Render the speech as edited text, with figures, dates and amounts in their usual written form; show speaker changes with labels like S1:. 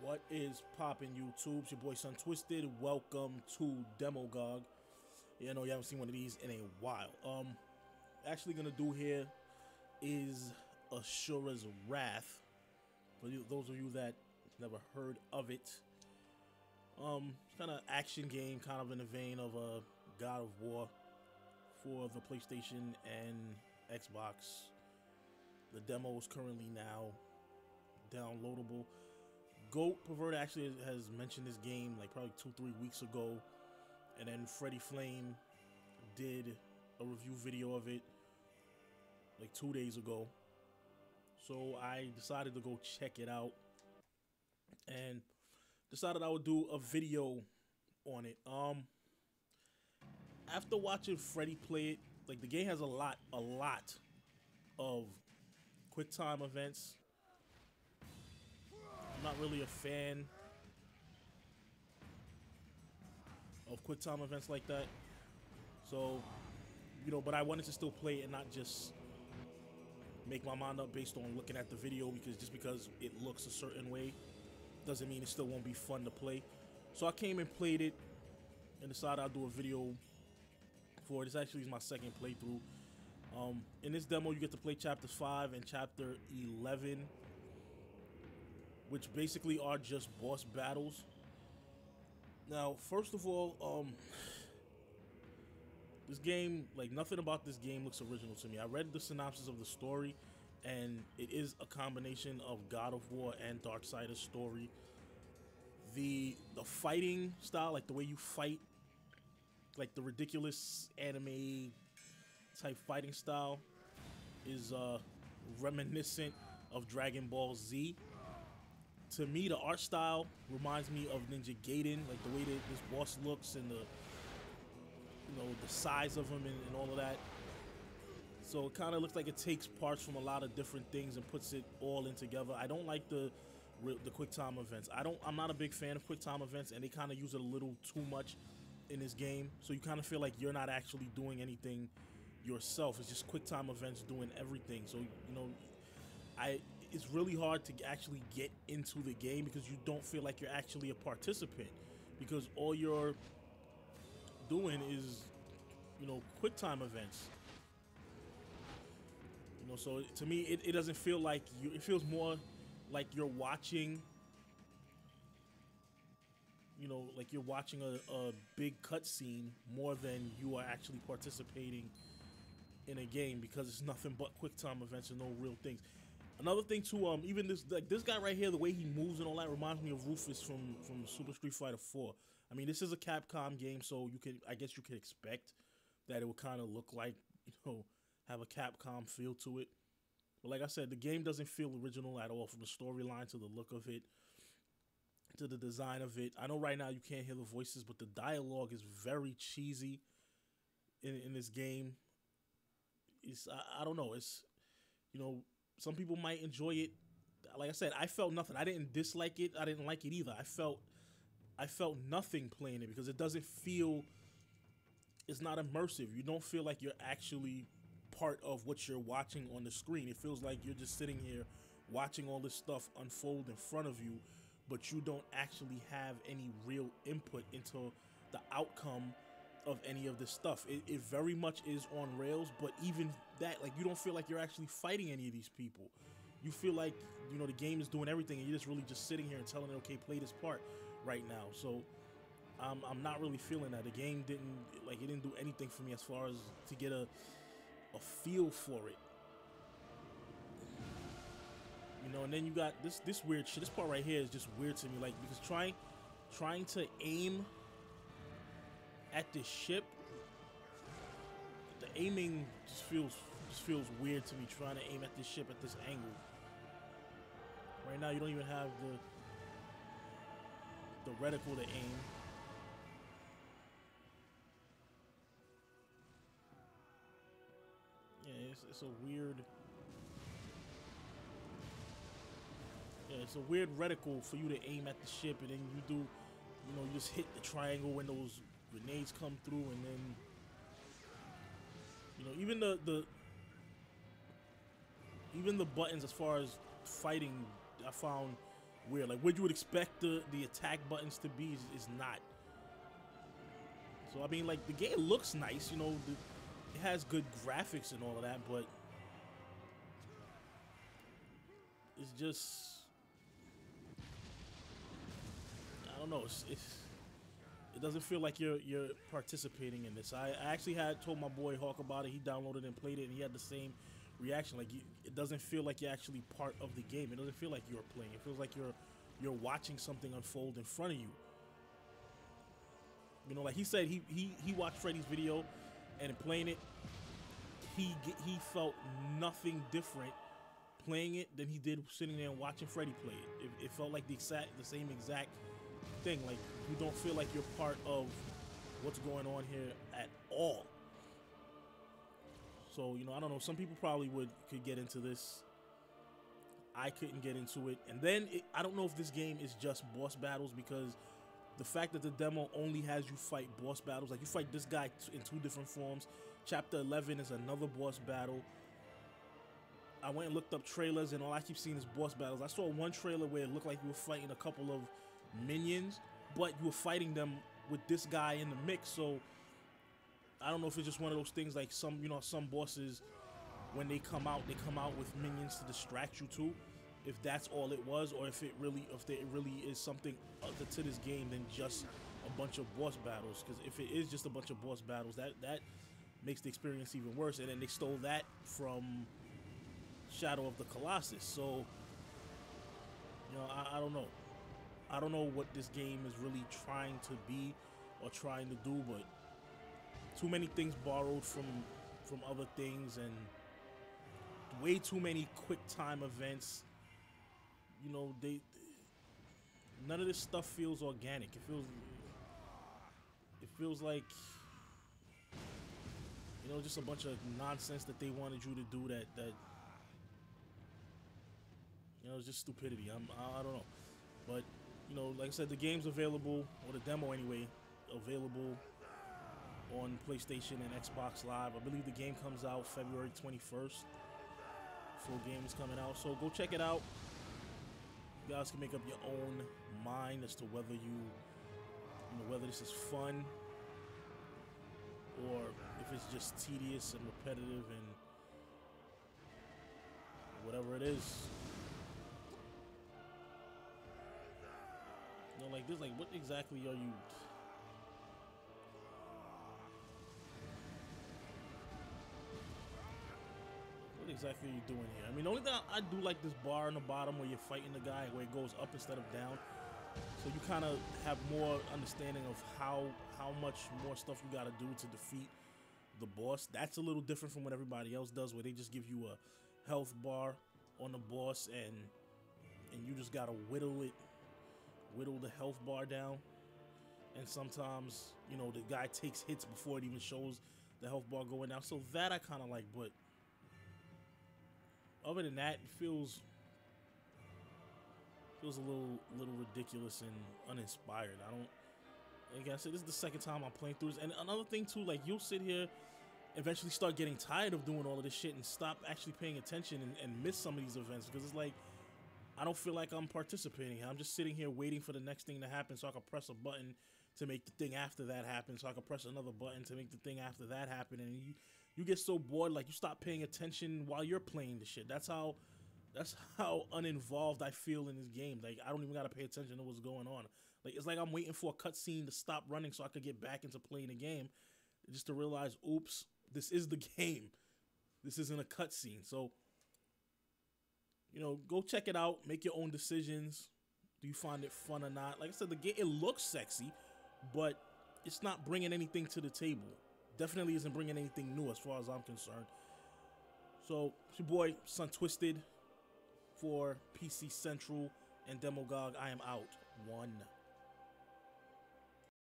S1: What is poppin' YouTube? It's your boy Sontwisted. Welcome to Demogogue. Yeah, I know you haven't seen one of these in a while. Actually gonna do here is Asura's Wrath. For you, those of you that never heard of it, it's kind of action game, kind of in the vein of a God of War for the PlayStation and Xbox. The demo is currently now downloadable. Goat Pervert actually has mentioned this game like probably 2-3 weeks ago, and then Freddy Flame did a review video of it like 2 days ago. So I decided to go check it out and decided I would do a video on it. After watching Freddy play it, like the game has a lot of quick time events. I'm not really a fan of quick time events like that. So, but I wanted to still play it and not just make my mind up based on looking at the video, because just because it looks a certain way doesn't mean it still won't be fun to play. So I came and played it and decided I'll do a video for it. This actually is my second playthrough. In this demo, you get to play chapters 5 and chapter 11, which basically are just boss battles. Now, first of all, this game, like nothing about this game looks original to me. I read the synopsis of the story, and it is a combination of God of War and Darksiders story. The fighting style, like the way you fight, like the ridiculous anime type fighting style, is reminiscent of Dragon Ball Z. To me, the art style reminds me of Ninja Gaiden, like the way that this boss looks and the size of him and all of that. So it kind of looks like it takes parts from a lot of different things and puts it all in together. I don't like the quick time events. I'm not a big fan of quick time events, and they kind of use it a little too much in this game. So you kind of feel like you're not actually doing anything yourself. It's just quick time events doing everything. So it's really hard to actually get into the game because you don't feel like you're actually a participant, because all you're doing is, quick time events. So to me, it doesn't feel like you. It feels more like you're watching, like you're watching a big cutscene more than you are actually participating in a game, because it's nothing but quick time events and no real things. Another thing too, even this guy right here, the way he moves and all that reminds me of Rufus from Super Street Fighter 4. I mean, this is a Capcom game, so I guess you could expect that it would kind of look like, have a Capcom feel to it. But like I said, the game doesn't feel original at all, from the storyline to the look of it, to the design of it. I know right now you can't hear the voices, but the dialogue is very cheesy in this game. I don't know. It's, some people might enjoy it. Like I said, I felt nothing. I didn't dislike it. I didn't like it either. I felt nothing playing it, because it doesn't feel, it's not immersive. You don't feel like you're actually part of what you're watching on the screen. It feels like you're just sitting here watching all this stuff unfold in front of you, but you don't actually have any real input into the outcome of any of this stuff. It very much is on rails, but even that, like, you don't feel like you're actually fighting any of these people. You feel like, the game is doing everything, and you're just really just sitting here and telling it, okay, play this part right now. So I'm not really feeling that. The game didn't do anything for me as far as to get a feel for it. And then you got this weird shit. This part right here is just weird to me, like, because trying to aim at this ship, the aiming just feels weird to me, trying to aim at this ship at this angle. Right now you don't even have the reticle to aim. Yeah, it's a weird. Yeah, it's a weird reticle for you to aim at the ship, and then you do, you just hit the triangle when those grenades come through, and then, even the buttons as far as fighting, I found weird. Like what you would expect the attack buttons to be is not. So I mean, like the game looks nice, you know, it has good graphics and all of that, but it's just, I don't know. It doesn't feel like you're participating in this. I actually had told my boy Hawk about it. He downloaded and played it, and he had the same reaction. Like it doesn't feel like you're actually part of the game. It doesn't feel like you're playing. It feels like you're watching something unfold in front of you. You know, like he said, he watched Freddy's video, and in playing it, he felt nothing different playing it than he did sitting there and watching Freddy play it. It felt like the same exact thing. Like you don't feel like you're part of what's going on here at all. So, you know, I don't know. Some people probably could get into this. I couldn't get into it. And then I don't know if this game is just boss battles, because the fact that the demo only has you fight boss battles, like you fight this guy in 2 different forms. Chapter 11 is another boss battle. I went and looked up trailers, and all I keep seeing is boss battles. I saw one trailer where it looked like you were fighting a couple of minions, but you were fighting them with this guy in the mix. So I don't know if it's just one of those things, like some bosses, when they come out with minions to distract you too. If that's all it was, or if there really is something other to this game than just a bunch of boss battles. Because if it is just a bunch of boss battles, that makes the experience even worse. And then they stole that from Shadow of the Colossus. So, you know, I don't know. I don't know what this game is really trying to be or trying to do, but too many things borrowed from other things, and way too many quick time events. You know, none of this stuff feels organic. It feels like, you know, just a bunch of nonsense that they wanted you to do that you know, it's just stupidity. I don't know. But, you know, like I said, the game's available, or the demo anyway, available on PlayStation and Xbox Live. I believe the game comes out February 21st. Full game is coming out, so go check it out. You guys can make up your own mind as to whether whether this is fun or if it's just tedious and repetitive and whatever it is. You know, like this, like what exactly are you? What exactly are you doing here? I mean, the only thing I do like this bar on the bottom where you're fighting the guy, where it goes up instead of down. So you kind of have more understanding of how much more stuff you got to do to defeat the boss. That's a little different from what everybody else does, where they just give you a health bar on the boss, and you just got to whittle the health bar down. And sometimes, you know, the guy takes hits before it even shows the health bar going down. So that I kind of like, but other than that, it feels a little ridiculous and uninspired. Like I said, this is the second time I'm playing through this. And another thing too, like you'll sit here, eventually start getting tired of doing all of this shit and stop actually paying attention and miss some of these events, because it's like, I don't feel like I'm participating. I'm just sitting here waiting for the next thing to happen so I can press a button to make the thing after that happen, so I can press another button to make the thing after that happen, and you get so bored, like you stop paying attention while you're playing the shit. That's how uninvolved I feel in this game. Like I don't even gotta pay attention to what's going on. Like it's like I'm waiting for a cutscene to stop running so I could get back into playing the game, just to realize, oops, this is the game. This isn't a cutscene. So, you know, go check it out. Make your own decisions. Do you find it fun or not? Like I said, the game, it looks sexy, but it's not bringing anything to the table. Definitely isn't bringing anything new as far as I'm concerned. So, it's your boy, Sontwisted, for PC Central and Demogogue. I am out. 1.